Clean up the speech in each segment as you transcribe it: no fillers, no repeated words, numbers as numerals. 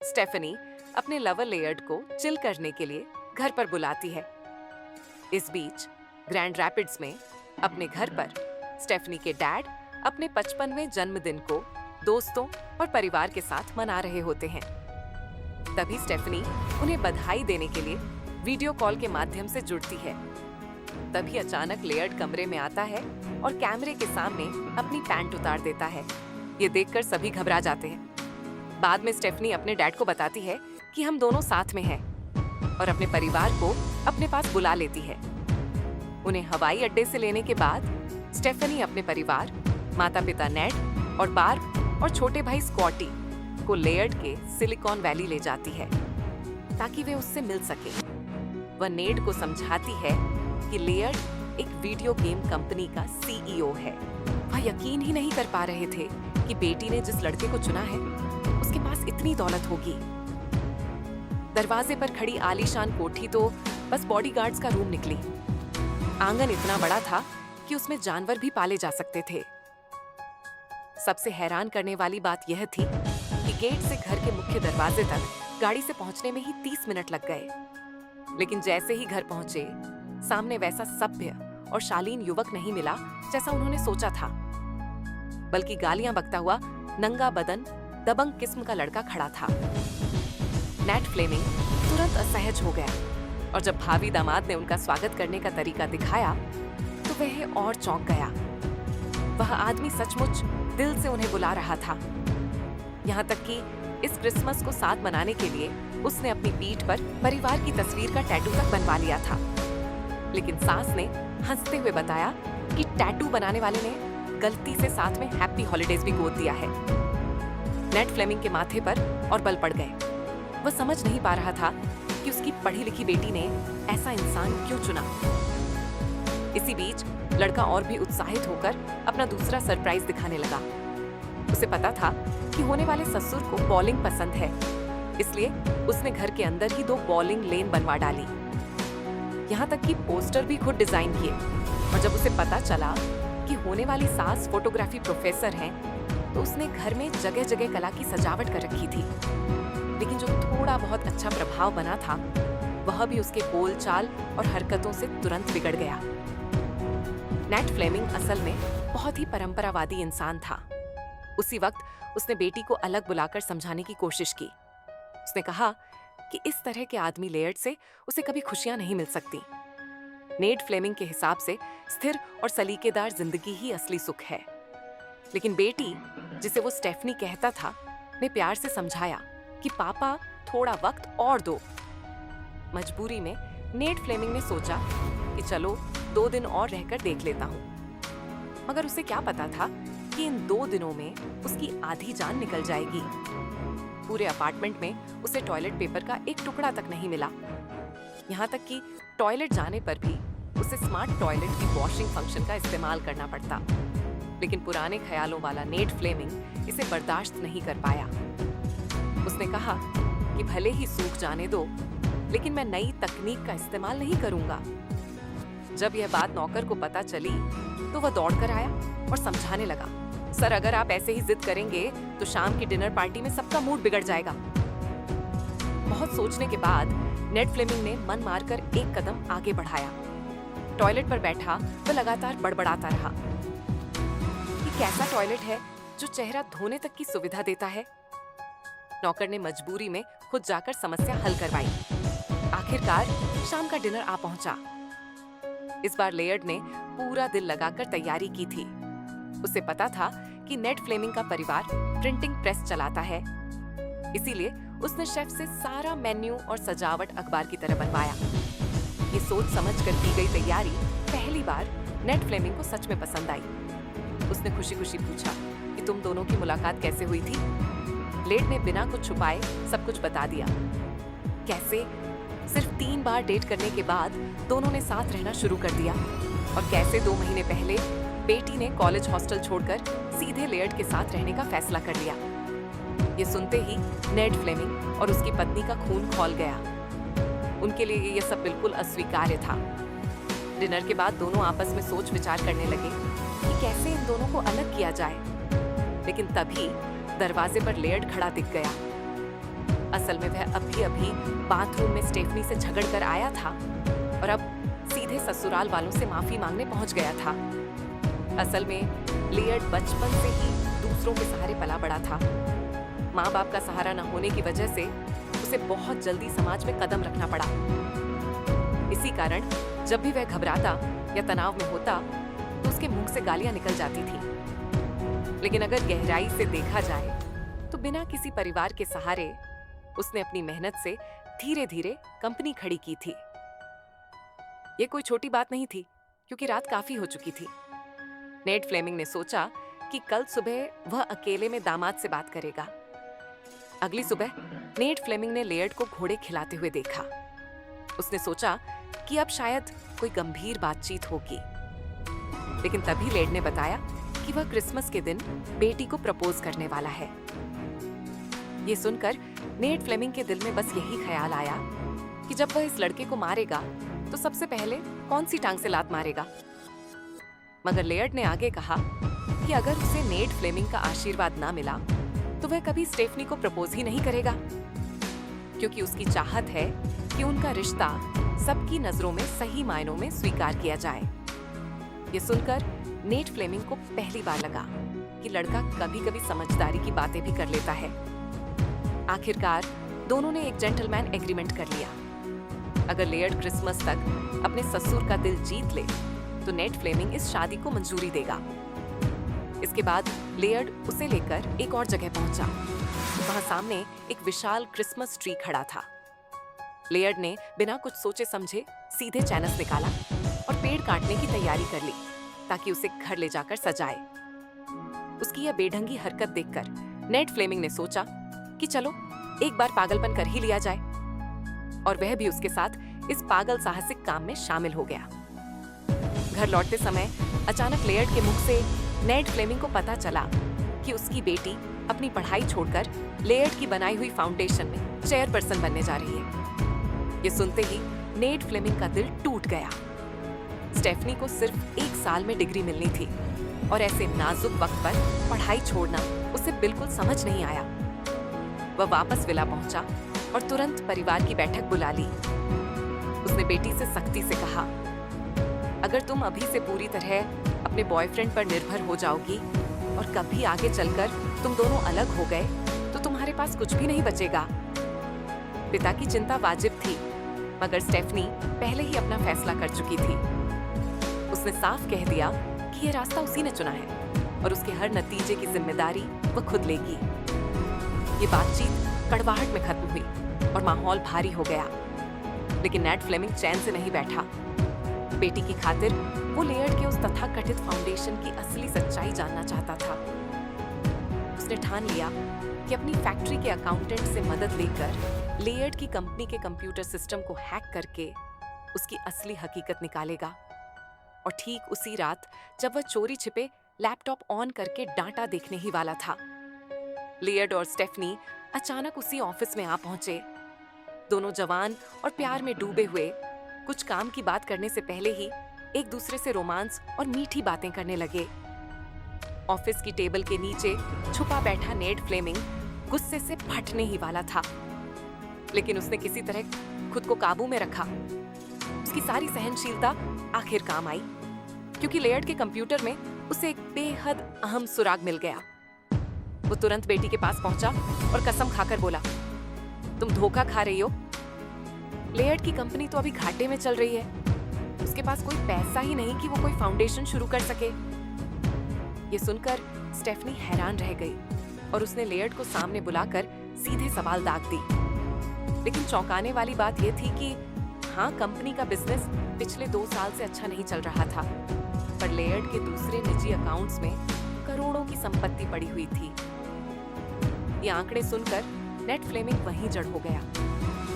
Stephanie अपने lover layered को chill करने के लिए घर पर बुलाती है। इस बीच ग्रैंड रैपिड्स में अपने घर पर स्टेफनी के डैड अपने 55वें जन्मदिन को दोस्तों और परिवार के साथ मना रहे होते हैं। तभी स्टेफनी उन्हें बधाई देने के लिए वीडियो कॉल के माध्यम से जुड़ती है। तभी अचानक लेयर्ड कमरे में आता है और कैमरे के सामने अपनी पैंट उतार देता है। ये देखकर सभी घबरा जाते हैं। बाद में स्टेफनी अपने डैड को बताती है कि हम दोनों साथ में हैं और अपने परिवार को अपने पास बुला लेती है। उन्हें हवाई अड्डे से लेने के बाद स्टेफनी अपने परिवार, माता-पिता नेड और बार्ब और छोटे भाई स्कॉटी को लेयर्ड के सिलिकॉन वैली ले जाती है ताकि वे उससे मिल सके। वह नेड को समझाती है कि लेयर्ड एक वीडियो गेम कंपनी का सीईओ है। वह यकीन ही नहीं कर पा रहे थे कि बेटी ने जिस लड़के को चुना है उसके पास इतनी दौलत होगी। दरवाजे पर खड़ी आलीशान कोठी तो बस बॉडीगार्ड्स का रूम निकली। आंगन इतना बड़ा था कि उसमें जानवर भी पाले जा सकते थे। सबसे हैरान करने वाली बात यह थी कि गेट से घर के मुख्य दरवाजे तक गाड़ी से पहुंचने में ही 30 मिनट लग गए। लेकिन जैसे ही घर पहुंचे, सामने वैसा सभ्य और शालीन युवक नहीं मिला जैसा उन्होंने सोचा था, बल्कि गालियां बकता हुआ नंगा बदन दबंग किस्म का लड़का खड़ा था। नेट फ्लेमिंग तुरंत असहज हो गया और जब भावी दामाद ने उनका स्वागत करने का तरीका दिखाया तो वह और चौंक गया। वह आदमी सचमुच दिल से उन्हें बुला रहा था। यहाँ तक कि इस क्रिसमस को साथ मनाने के लिए उसने अपनी पीठ पर परिवार की तस्वीर का टैटू तक बनवा लिया था। लेकिन सास ने हंसते हुए बताया कि टैटू बनाने वाले ने गलती से साथ में हैप्पी हॉलिडेज भी गोद दिया है। नेट फ्लेमिंग के माथे पर और बल पड़ गए। वह समझ नहीं पा रहा था कि उसकी पढ़ी लिखी बेटी ने ऐसा इंसान क्यों चुना। इसी बीच लड़का और भी उत्साहित होकर अपना दूसरा सरप्राइज दिखाने लगा। उसे पता था कि होने वाले ससुर को बॉलिंग पसंद है, इसलिए उसने घर के अंदर ही 2 बॉलिंग लेन बनवा डाली। यहाँ तक कि पोस्टर भी खुद डिजाइन किए। और जब उसे पता चला कि होने वाली सास फोटोग्राफी प्रोफेसर हैं, तो उसने घर में जगह जगह कला की सजावट कर रखी थी। लेकिन जो थोड़ा बहुत अच्छा प्रभाव बना था, वह भी उसके बोल चाल और हरकतों से तुरंत बिगड़ गया। नेट फ्लेमिंग असल में बहुत ही परंपरावादी इंसान था। उसी वक्त उसने बेटी को अलग बुलाकर समझाने की कोशिश की। उसने कहा कि इस तरह के आदमी लेयर्ड से उसे कभी खुशियां नहीं मिल सकती। नेट फ्लेमिंग के हिसाब से स्थिर और सलीकेदार जिंदगी ही असली सुख है। लेकिन बेटी, जिसे वो स्टेफनी कहता था, ने प्यार से समझाया कि पापा थोड़ा वक्त और दो। मजबूरी में नेट फ्लेमिंग ने सोचा कि चलो 2 दिन और रहकर देख लेता हूँ। मगर उसे क्या पता था कि इन 2 दिनों में उसकी आधी जान निकल जाएगी। पूरे अपार्टमेंट में उसे टॉयलेट पेपर का एक टुकड़ा तक नहीं मिला। यहाँ तक कि टॉयलेट जाने पर भी उसे स्मार्ट टॉयलेट की वॉशिंग फंक्शन का इस्तेमाल करना पड़ता। लेकिन पुराने ख्यालों वाला नेट फ्लेमिंग इसे बर्दाश्त नहीं कर पाया। उसने कहा कि भले ही सूख जाने दो, लेकिन मैं नई तकनीक का इस्तेमाल नहीं करूंगा। जब यह बात नौकर को पता चली तो वह दौड़कर आया और समझाने लगा, सर अगर आप ऐसे ही जिद करेंगे तो शाम की डिनर पार्टी में सबका मूड बिगड़ जाएगा। बहुत सोचने के बाद नेट फ्लेमिंग ने मन मारकर एक कदम आगे बढ़ाया। टॉयलेट पर बैठा वह लगातार बड़बड़ाता रहा। ये कैसा टॉयलेट है जो चेहरा धोने तक की सुविधा देता है? नौकर ने मजबूरी में खुद जाकर समस्या हल करवाई। आखिरकार शाम का डिनर आ पहुंचा। इस बार लेयर्ड ने पूरा दिल लगाकर तैयारी की थी। उसे पता था कि नेट फ्लेमिंग का परिवार प्रिंटिंग प्रेस चलाता है, इसीलिए उसने शेफ से सारा मेन्यू और सजावट अखबार की तरह बनवाया। ये सोच समझ कर की गई तैयारी पहली बार नेट फ्लेमिंग को सच में पसंद आई। उसने खुशी खुशी पूछा कि तुम दोनों की मुलाकात कैसे हुई थी? लेड ने बिना कुछ छुपाए सब कुछ बता दिया। कैसे सिर्फ 3 बार डेट करने के बाद दोनों ने साथ रहना शुरू कर दिया, और कैसे 2 महीने पहले बेटी ने कॉलेज हॉस्टल छोड़कर सीधे लेयर्ड के साथ रहने का फैसला कर लिया। ये सुनते ही नेट फ्लेमिंग और उसकी पत्नी का खून खौल गया। उनके लिए ये सब बिल्कुल अस्वीकार्य था। डिनर के बाद दोनों आपस में सोच विचार करने लगे कि कैसे इन दोनों को अलग किया जाए। लेकिन तभी दरवाजे पर लेयर्ड खड़ा दिख गया। असल में वह अभी अभी बाथरूम में स्टेफनी से झगड़ कर आया था और अब सीधे ससुराल वालों से माफी मांगने पहुंच गया था। असल में लेयर्ड बचपन से ही दूसरों के सहारे पला बड़ा था। माँ बाप का सहारा न होने की वजह से उसे बहुत जल्दी समाज में कदम रखना पड़ा। इसी कारण जब भी वह घबराता या तनाव में होता तो उसके मुंह से गालियां निकल जाती थी। लेकिन अगर गहराई से देखा जाए तो बिना किसी परिवार के सहारे उसने अपनी मेहनत से धीरे धीरे कंपनी खड़ी की थी। ये कोई छोटी बात नहीं थी क्योंकि रात काफी हो चुकी थी। नेड फ्लेमिंग ने सोचा कि कल सुबह वह अकेले में दामाद से बात करेगा। अगली सुबह नेड फ्लेमिंग ने लेयर्ड को घोड़े खिलाते हुए देखा। उसने सोचा कि अब शायद कोई गंभीर बातचीत होगी, लेकिन तभी लेयर्ड ने बताया कि वह क्रिसमस के दिन बेटी को प्रपोज करने वाला है। ये सुनकर नेड फ्लेमिंग के दिल में बस यही ख्याल आया कि जब वह इस लड़के को मारेगा तो सबसे पहले कौन सी टांग से लात मारेगा। मगर लेयर्ड ने आगे कहा कि अगर उसे नेड फ्लेमिंग का आशीर्वाद ना मिला तो वह कभी स्टेफनी को प्रपोज ही नहीं करेगा, क्योंकि उसकी चाहत है कि उनका रिश्ता सबकी नजरों में सही मायनों में स्वीकार किया जाए। ये सुनकर नेड फ्लेमिंग को पहली बार लगा कि लड़का कभी-कभी समझदारी की बातें भी कर लेता है। आखिरकार दोनों ने एक जेंटलमैन एग्रीमेंट कर लिया। अगर लेयर्ड क्रिसमस तक अपने ससुर का दिल जीत ले तो नेड फ्लेमिंग इस शादी को मंजूरी देगा। इसके बाद लेयर्ड उसे लेकर एक और जगह पहुंचा। वहां सामने एक विशाल क्रिसमस ट्री खड़ा था। लेयर्ड ने बिना कुछ सोचे समझे सीधे चैनस निकाला और पेड़ काटने की तैयारी कर ली ताकि उसे घर ले जाकर सजाए। उसकी यह बेढंगी हरकत देखकर नेड फ्लेमिंग ने सोचा कि चलो एक बार पागलपन कर ही लिया जाए, और वह भी उसके साथ इस पागल साहसिक काम में शामिल हो गया। घर लौटते समय अचानक लेयर्ड के मुख से नेड फ्लेमिंग को पता चला कि उसकी बेटी अपनी पढ़ाई छोड़कर लेयर्ड की बनाई हुई फाउंडेशन में चेयरपर्सन बनने जा रही है। ये सुनते ही नेड फ्लेमिंग का दिल टूट गया। स्टेफनी को सिर्फ 1 साल में डिग्री मिलनी थी और ऐसे नाजुक वक्त पर पढ़ाई छोड़ना उसे बिल्कुल समझ नहीं आया। वह वापस विला पहुंचा और तुरंत परिवार की बैठक बुला ली। उसने बेटी से सख्ती से कहा, अगर तुम अभी से पूरी तरह अपने बॉयफ्रेंड पर निर्भर हो जाओगी और कभी आगे चलकर तुम दोनों अलग हो गए तो तुम्हारे पास कुछ भी नहीं बचेगा। पिता की चिंता वाजिब थी, मगर स्टेफनी पहले ही अपना फैसला कर चुकी थी। उसने साफ कह दिया कि यह रास्ता उसी ने चुना है और उसके हर नतीजे की जिम्मेदारी वह खुद लेगी। ये बातचीत कड़वाहट में खत्म हुई और माहौल भारी हो गया, लेकिन नेड फ्लेमिंग चैन से नहीं बैठा। बेटी की खातिर वो लेयर्ड के उस तथाकथित फाउंडेशन की असली सच्चाई जानना चाहता था। उसने ठान लिया कि अपनी फैक्ट्री के अकाउंटेंट से मदद लेकर लेयर्ड की कंपनी के कंप्यूटर सिस्टम को हैक करके उसकी असली हकीकत निकालेगा। और ठीक उसी रात जब वह चोरी छिपे लैपटॉप ऑन करके डाटा देखने ही वाला था, लेयर्ड और स्टेफनी अचानक उसी ऑफिस में आ पहुंचे। दोनों जवान और प्यार में डूबे हुए कुछ काम की बात करने से पहले ही एक दूसरे से रोमांस और मीठी बातें करने लगे। ऑफिस की टेबल के नीचे छुपा बैठा नेड फ्लेमिंग गुस्से से फटने ही वाला था, लेकिन उसने किसी तरह खुद को काबू में रखा। उसकी सारी सहनशीलता आखिर काम आई, क्योंकि लेयर्ड के कंप्यूटर में उसे एक बेहद अहम सुराग मिल गया। वो तुरंत बेटी के पास पहुंचा और कसम खाकर बोला, तुम धोखा खा रही हो। लेयर्ड की कंपनी तो अभी घाटे में चल रही है। उसके पास कोई पैसा ही नहीं कि वो कोई फाउंडेशन शुरू कर सके। ये सुनकर स्टेफनी हैरान रह गई और उसने लेयर्ड को सामने बुलाकर सीधे सवाल दाग दी। लेकिन चौंकाने वाली बात यह थी कि हाँ, कंपनी का बिजनेस पिछले 2 साल से अच्छा नहीं चल रहा था, पर लेयर्ड के दूसरे निजी अकाउंट्स में करोड़ों की संपत्ति पड़ी हुई थी। ये आंकड़े सुनकर नेड फ्लेमिंग वहीं जड़ हो गया,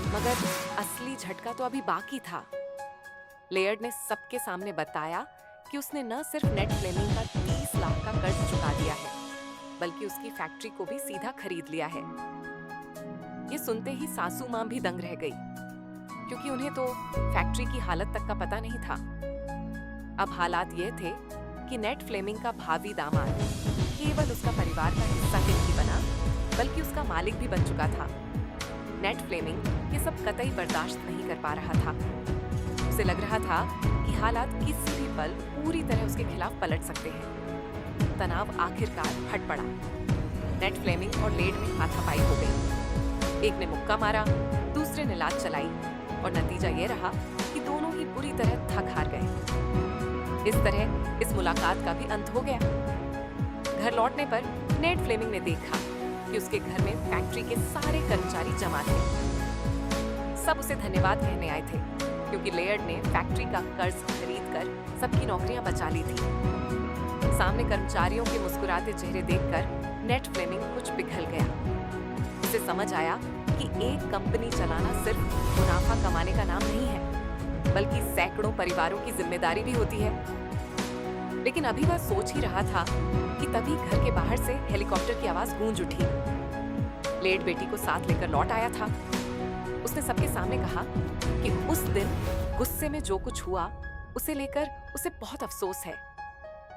मगर असली झटका तो अभी बाकी था। लेयर्ड ने सबके सामने बताया कि उसने न सिर्फ नेड फ्लेमिंग का 30 लाख का कर्ज चुका दिया है, बल्कि उसकी फैक्ट्री को भी सीधा खरीद लिया है। ये सुनते ही सासू मां भी दंग रह गई, क्योंकि उन्हें तो फैक्ट्री की हालत तक का पता नहीं था। अब हालात ये थे कि नेड फ्लेमिंग का भावी दामाद केवल उसका परिवार का हिस्सा ही नहीं बना, बल्कि उसका मालिक भी बन चुका था। नेट फ्लेमिंग ये सब कतई बर्दाश्त नहीं कर पा रहा था। उसे लग रहा था कि हालात किसी भी पल पूरी तरह उसके खिलाफ पलट सकते हैं। तनाव आखिरकार हट पड़ा। नेट फ्लेमिंग और लेड में हाथापाई हो गई। एक ने मुक्का मारा, दूसरे ने लात चलाई और नतीजा ये रहा कि दोनों ही बुरी तरह थक हार गए। इस तरह इस मुलाकात का भी अंत हो गया। घर लौटने पर नेट फ्लेमिंग ने देखा कि उसके घर में फैक्ट्री के सारे कर्मचारी जमा थे। सब उसे धन्यवाद कहने आए थे क्योंकि लेयर्ड ने फैक्ट्री का कर्ज खरीदकर सबकी नौकरियां बचा ली थी। सामने कर्मचारियों के मुस्कुराते चेहरे देखकर नेट फ्लेमिंग कुछ पिघल गया। उसे समझ आया कि एक कंपनी चलाना सिर्फ मुनाफा कमाने का नाम नहीं है, बल्कि सैकड़ों परिवारों की जिम्मेदारी भी होती है। लेकिन अभी वह सोच ही रहा था कि तभी घर के बाहर से हेलीकॉप्टर की आवाज गूंज उठी। लेड बेटी को साथ लेकर लौट आया था। उसने सबके सामने कहा कि उस दिन गुस्से में जो कुछ हुआ उसे लेकर उसे बहुत अफसोस है।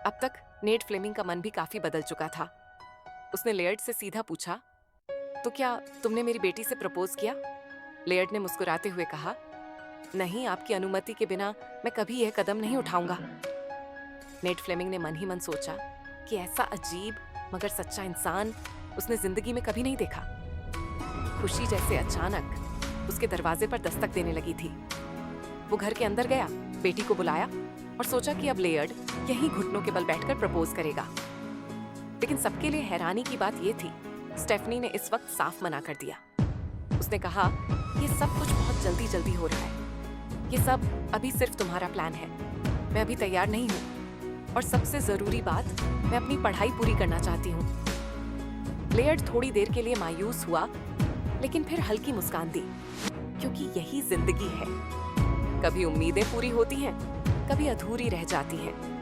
अब तक नेट फ्लेमिंग का मन भी काफी बदल चुका था। उसने लेयर्ड से सीधा पूछा, तो क्या तुमने मेरी बेटी से प्रपोज किया? लेयर्ड ने मुस्कुराते हुए कहा, नहीं, आपकी अनुमति के बिना मैं कभी यह कदम नहीं उठाऊंगा। नेट फ्लेमिंग ने मन ही मन सोचा कि ऐसा अजीब मगर सच्चा इंसान उसने जिंदगी में कभी नहीं देखा। खुशी जैसे अचानक उसके दरवाजे पर दस्तक देने लगी थी। वो घर के अंदर गया, बेटी को बुलाया और सोचा कि अब लेयर्ड यहीं घुटनों के बल बैठकर प्रपोज करेगा। लेकिन सबके लिए हैरानी की बात यह थी, स्टेफनी ने इस वक्त साफ मना कर दिया। उसने कहा, ये सब कुछ बहुत जल्दी जल्दी हो रहा है। ये सब अभी सिर्फ तुम्हारा प्लान है। मैं अभी तैयार नहीं हूँ और सबसे जरूरी बात, मैं अपनी पढ़ाई पूरी करना चाहती हूँ। लेयर्ड थोड़ी देर के लिए मायूस हुआ, लेकिन फिर हल्की मुस्कान दी, क्योंकि यही जिंदगी है। कभी उम्मीदें पूरी होती हैं, कभी अधूरी रह जाती हैं।